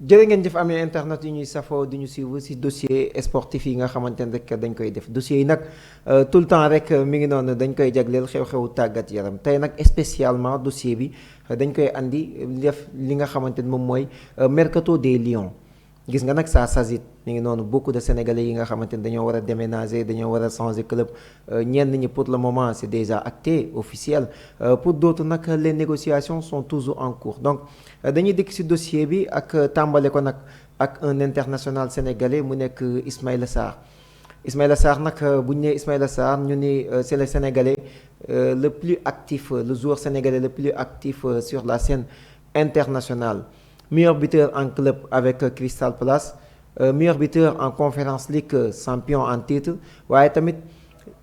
jërë ngeen jëf amee internet yi ñuy safoo di ñu suivre ci dossier sportif yi nga xamante ne rek dañ koy def dossier yi nag tout le temps rek mi ngi noonu dañ koy jagleel xew-xewu tàggat yaram tey nag spécialement dossier bi dañ koy andi def li nga xamante ne moom mooy mercato des Lions. gis nga nag ça s'agite mi ngi noonu beaucoup de sénégalais yi nga xamante ni dañoo war a déménager dañoo war a changer club ñenn ñi pour le moment c'est déjà acté officiel pour d'autres nag les négociations sont toujours en cours donc dañuy dikk ci dossier bi ak tàmbale ko nag ak un international sénégalais mu nekk Ismaïla Sarr. Ismaïla Sarr nag bu ñu nee Ismaïla Sarr ñu ni c'est le sénégalais le plus actif le joueur sénégalais le plus actif sur la scène internationale. Meilleur buteur en club avec Crystal Palace meilleur buteur en Conference League champion en titre waaye tamit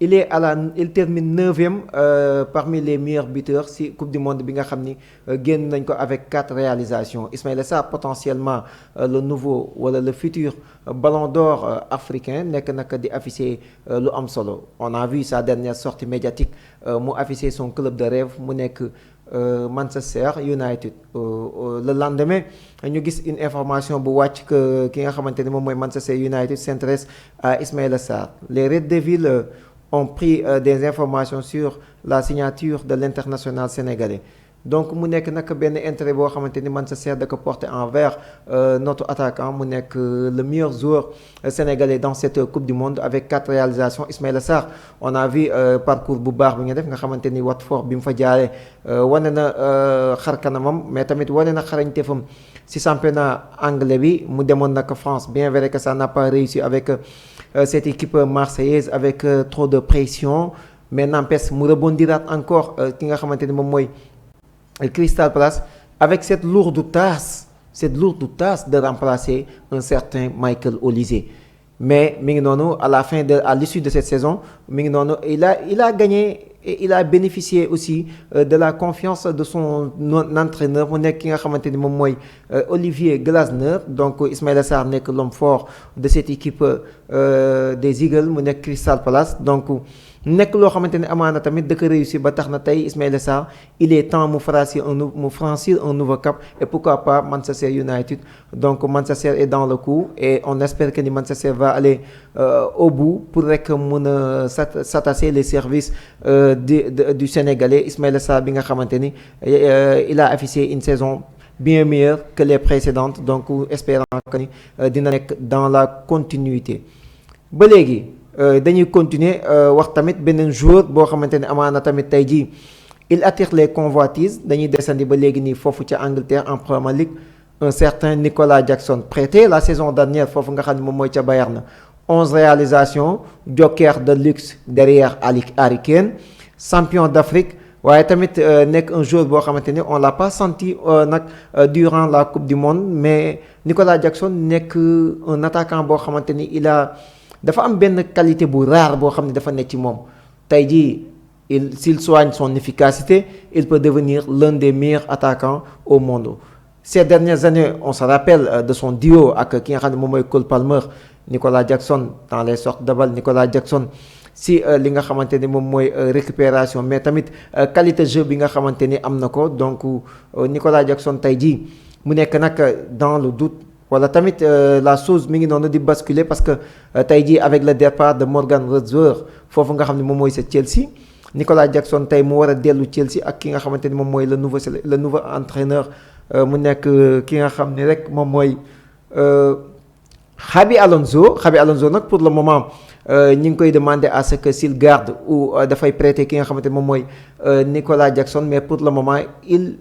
il termine 9e parmi les meilleurs buteurs ci coupe du monde bi nga xam ni génn nañ ko avec 4 réalisations Ismaïla Sarr potentiellement le nouveau wala le futur ballon d'or africain nekk nag di afficher lu am solo on a vu sa dernière sortie médiatique mu afficher son club de rêve mu nekk Manchester United le lendemain ñu gis une information bu wàcc que ki nga xamante ni moom mooy Manchester United s'intéresse à Ismaïla Sarr les Red Devils ont pris des informations sur la signature de l'international sénégalais donc mu nekk nag benn intérêt boo xamante ni Manchester da ko porter envers notre attaquant mu nekk le meilleur joueur sénégalais dans cette coupe du monde avec 4 réalisations Ismaïla Sarr on a vu parcours bu baax bi nga def nga xamante ni Watford bi mu fa jaaree wane na xar kanamam mais tamit wane na xarañteefam ci championnat anglais bi mu demoon nag France bien vrai que ça n'a pas réussi avec cette équipe marseillaise avec trop de pression mais n'empêche mu rebondiraat encore ki nga xamante ni moom mooy Crystal Palace avec cette lourde tâche de remplacer un certain Michael Olise mais mi ngi noonu à l'issue de cette saison mi ngi noonu il a gagné et il a bénéficié aussi de la confiance de son entraîneur mu nekk ki nga xamante ni moom mooy Olivier Glasner donc Ismaïla Sarr nekk l'homme fort de cette équipe des Eagles mu nekk Crystal Palace donc nekk loo xamante ne amaana tamit da ko réussir ba tax na tey Ismaïla Sarr il est temps mu franchir un nouveau cap et pourquoi pas Manchester United donc Manchester est dans le coup et on espère que ni Manchester va aller au bout pour rek mun a s'attacher les services du Sénégalais Ismaïla Sarr bi nga xamante ni il a affiché une saison bien meilleure que les précédentes donc espérant que ni dina nekk dans la continuité ba léegi. dañuy continuer wax tamit beneen joueur boo xamante ne amaana tamit tey jii il attire les convoitises dañuy descendi ba léegi nii foofu ca Angleterre en Premier League un certain Nicolas Jackson prêté la saison dernière foofu nga xam ne moom mooy ca Bayern 11 réalisations joker de luxe derrière Harry Kane champion d'Afrique waaye tamit nekk un joueur boo xamante ne on l'a pas senti nag durant la coupe du monde mais Nicolas Jackson nekk un attaquant boo xamante ni dafa am benn qualité bu rare boo xam ne dafa nekk ci moom tey jii s'il soigne son efficacité il peut devenir l'un des meilleurs attaquants au monde ces dernières années on se rappelle de son duo ak ki nga xam ne moom mooy Cole Palmer Nicolas Jackson dans les sorties de balle Nicolas Jackson si li nga xamante ni moom mooy récupération mais tamit qualité jeu bi nga xamante ni am na ko donc Nicolas Jackson tey jii mu nekk nag dans le doute wala tamit la chose mi ngi noonu di basculer parce que tey jii avec le départ de Morgan Rogers foofu nga xam ne moom mooy sa Chelsea Nicolas Jackson tey mu war a dellu Chelsea ak ki nga xamante ni moom mooy le nouveau entraîneur mu nekk ki nga xam ne rek moom mooy Xabi Alonso nag pour le moment ñi ngi koy demander à ce que s'il garde ou dafay prêter ki nga xamante ni moom mooy Nicolas Jackson mais pour le moment il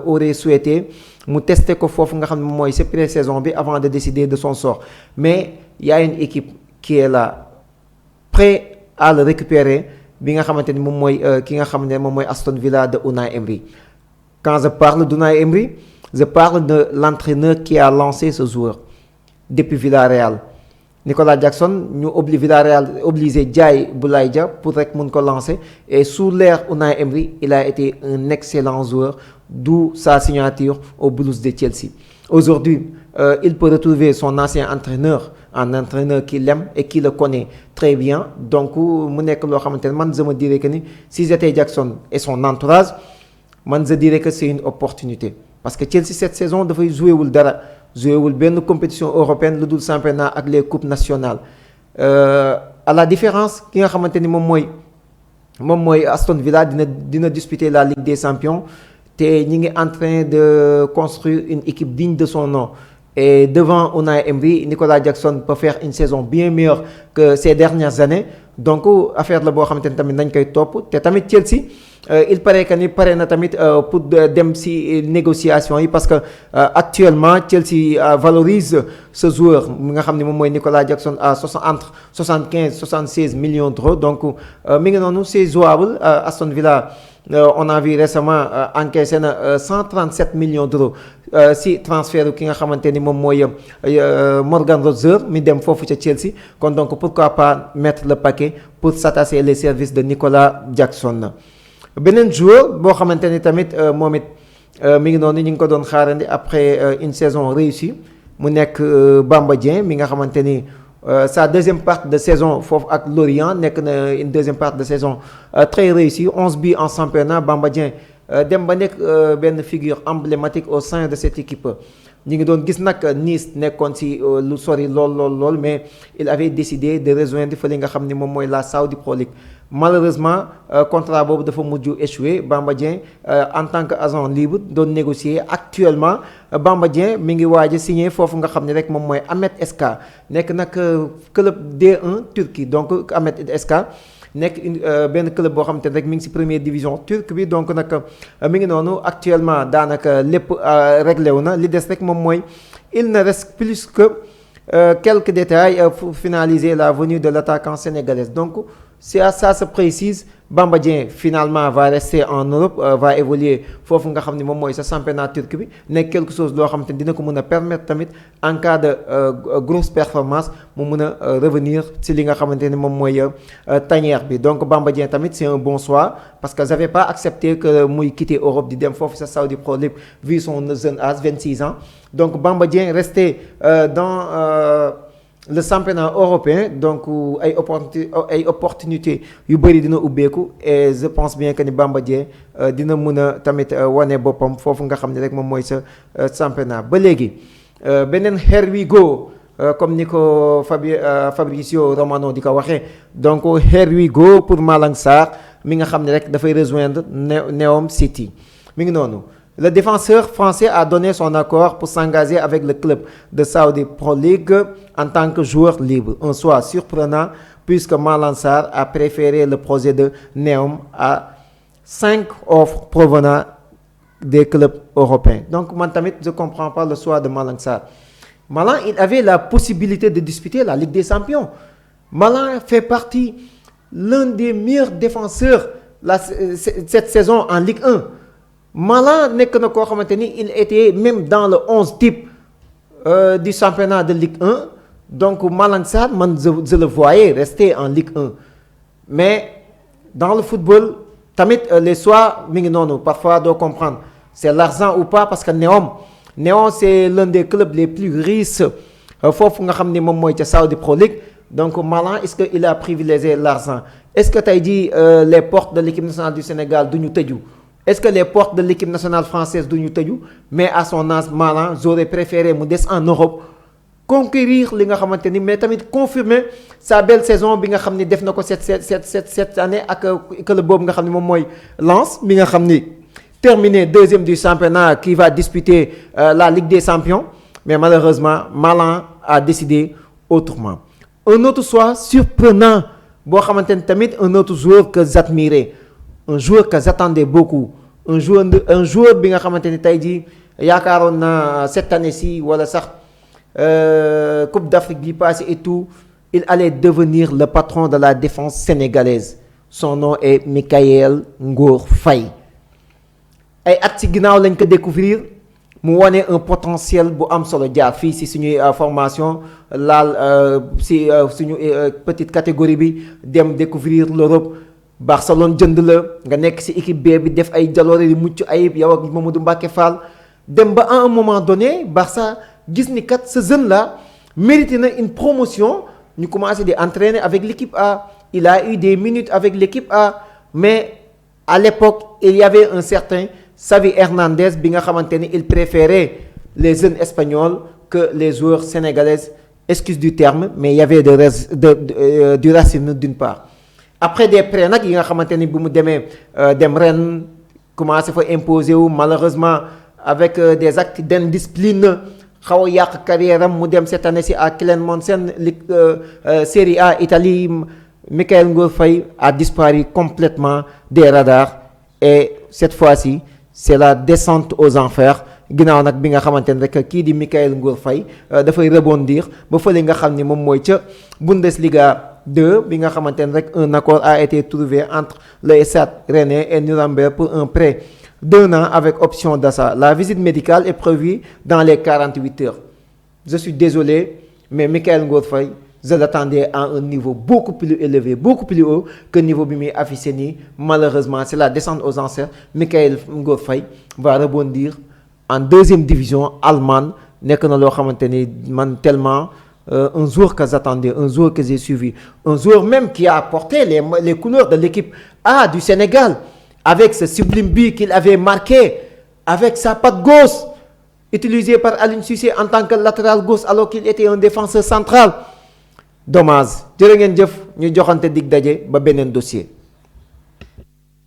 aurait souhaité mu testé ko foofu nga xam ne moom mooy sa pré-saison bi avant de décider de son sort mais il y a une équipe qui est là prêt à le récupérer bi nga xamante ni moom mooy ki nga xam ne moom mooy Aston Villa de Unai Emery quand je parle d'Unai Emery je parle de l'entraîneur qui a lancé ce joueur depuis Villarreal Nicolas Jackson ñu Villarreal obligé jaay Boulaye Dia pour rek mun ko lancer et sous l'ère Unai Emery il a été un excellent joueur d'où sa signature aux Blues de Chelsea aujourd'hui il peut retrouver son ancien entraîneur un entraîneur qui l'aime et qui le connaît très bien donc mu nekk loo xamante ne man je me dirais que ni si j'étais Jackson et son entourage man je dirais que c'est une opportunité parce que Chelsea cette saison dafay jouer wul dara joué wul benn compétition européenne lu dul championnat ak les coupes nationales à la différence ki nga xamante ni moom mooy Aston Villa dina disputer la Ligue des Champions te ñi ngi en train de construire une équipe digne de son nom. Et devant Unai Emery, Nicolas Jackson peut faire une saison bien meilleure que ces dernières années. Donc affaire la boo xamante ni tamit nañ koy topp te tamit Chelsea il paraît que ni pare na tamit pour dem ci négociation yi parce que actuellement Chelsea valorise ce joueur mi nga xam ne moom mooy Nicolas Jackson à entre 75-76 millions d'euros. Donc mi ngi noonu c'est jouable. Aston Villa on a vu récemment encaissé na 137 millions d'euros si transfert ki nga xamante ni moom mooy Morgan Rogers mi dem foofu ca Chelsea. Kon donc pourquoi pas mettre le paquet pour s'attacher les services de Nicolas Jackson. Beneen joueur boo xamante ni tamit moom it mi ngi noonu ñu ngi ko doon xaarandi après une saison réussie mu nekk Bamba Dieng mi nga xamante ni sa deuxième partie de saison foofu ak Lorient nekk na une deuxième partie de saison très réussie 11 buts en championnat. Bamba Dieng dem ba nekk benn figure emblématique au sein de cette équipe. ñu ngi doon gis nag Nice nekkoon ci lu sori lool mais il avait décidé de rejoindre fa li nga xam ni moom mooy la Saudi Pro League. Malheureusement contrat boobu dafa mujj échoué. Bamba Dieng en tant que agent libre doon négocier actuellement. Bamba Dieng mi ngi waaj a signé foofu nga xam ne rek moom mooy Ahmet SK nekk nag club D1 Turquie. Donc Ahmet SK nekk benn club boo xamante ne rek mi ngi ci première division turque bi. Donc nag mi ngi noonu actuellement daanaka lépp réglé wu na li des rek moom mooy il ne reste plus que quelques détails pour finaliser la venue de l'attaquant sénégalais. Donc si ça se précise Bamba Dieng finalement va rester en Europe va évoluer foofu nga xam ne moom mooy sa championnat turc bi nekk quelque chose loo xamante ni dina ko mën a permettre tamit en cas de grosse performance mu mën a revenir ci li nga xamante ni moom mooy tanière bi. Donc Bamba Dieng tamit c'est un bon choix parce que j'avais pas accepté que muy quitter Europe di dem foofu sa Saudi Pro League vu son jeune âge 26 ans. Donc Bamba Dieng resté dans le championnat européen. Donc ay opportunité yu bëri dina ubbeeku et je pense bien que ni Bamba Dieng dina mën a tamit wane boppam foofu nga xam ne rek moom mooy sa championnat. Ba léegi beneen here we go comme ni ko Fabrizio Romano di ko waxee. Donc here we go pour Malang Sarr mi nga xam ne rek dafay rejoindre Neom City mi ngi noonu. Le défenseur français a donné son accord pour s'engager avec le club de Saudi Pro League en tant que joueur libre. Un choix surprenant puisque Malang Sarr a préféré le projet de Neom à 5 offres provenant des clubs européens. Donc man tamit je comprends pas le choix de Malang Sarr. Malang il avait la possibilité de disputer la Ligue des Champions. Malang fait partie l'un des meilleurs défenseurs cette saison en Ligue 1. Malang nekk na koo xamante ni il était même dans le 11 type du championnat de Ligue 1. Donc Malang Sarr man je le voyais rester en Ligue 1 mais dans le football tamit les choix mi ngi noonu parfois doo comprendre c'est l'argent ou pas parce que Neom c'est l'un des clubs les plus riches foofu nga xam ni moom mooy ca Saudi Pro League. Donc Malang est-ce que il a privilégié l'argent? Est-ce que tey jii les portes de l'équipe nationale du Sénégal duñu tëju? Est-ce que les portes de l'équipe nationale française duñu tëju? Mais à son âge Malang j'aurais préféré mu des en Europe conquérir li nga xamante ni mais tamit confirmer sa belle saison bi nga xam ni def na ko cette année ak club boobu nga xam ni moom mooy Lens mi nga xam ni terminé deuxième du championnat qui va disputer la Ligue des Champions. Mais malheureusement Malang a décidé autrement. Un autre choix surprenant boo xamante ni tamit un autre joueur que j'admirais, un joueur que j'attendais beaucoup, un joueur bi nga xamante ni tey jii yaakaaroon na cette année-ci wala sax Coupe d'Afrique bi passé et tout il allait devenir le patron de la défense sénégalaise. Son nom est Mikayil Ngor Faye. ay at ci ginnaaw lañ ko découvrir mu wane un potentiel bu am solo jaar fii ci suñuy formation laal ci suñu petite catégorie bi dem découvrir l'Europe. Barcelone jënd la nga nekk ci équipe B bi def ay jaloore yu mucc ayib yow ak Mamadou Mbacké Fall dem ba à un moment donné Barça gis ni kat ce jeune là mérité na une promotion ñu commencé di entraîner avec l'équipe A. Il a eu des minutes avec l'équipe A mais à l'époque il y avait un certain Xavi Hernandez bi nga xamante ni il préférait les jeunes espagnols que les joueurs sénégalais, excuse du terme, mais il y avait du racisme d'une part. Après des prêts nag yi nga xamante ni bu mu demee dem ren commencé fa imposer wu malheureusement avec des actes d'indiscipline xaw a yàq carrière am mu dem cette année ci à Clermont-Ferrand Série A Italie. Mikayil Ngor Faye a disparu complètement des radars et cette fois-ci c'est la descente aux enfers ginnaaw nag bi nga xamante ne rek kii di Mikayil Ngor Faye dafay rebondir ba fële nga xam ni moom mooy ca Bundesliga 2 bi nga xamante ne rek un accord a été trouvé entre le Stade Rennais et Nuremberg pour un prêt d'1 an avec option d'achat. La visite médicale est prévue dans les 48 heures. Je suis désolé mais Mikayil Ngor Faye je l'attendais à un niveau beaucoup plus élevé, beaucoup plus haut que niveau bi muy affiché nii. Malheureusement, c'est la descente aux enfers. Mikayil Ngor Faye va rebondir en deuxième division allemande. Nekk na loo xamante ni man tellement un joueur que j'attendais, un joueur que j'ai suivi, un joueur même qui a porté les couleurs de l'équipe A du Sénégal avec ce sublime but qu'il avait marqué avec sa patte gauche utilisée par Aliou Cissé en tant que latéral gauche alors qu'il était un défenseur central. Dommage jërë ngeen jëf ñu joxante dig daje ba beneen dossier.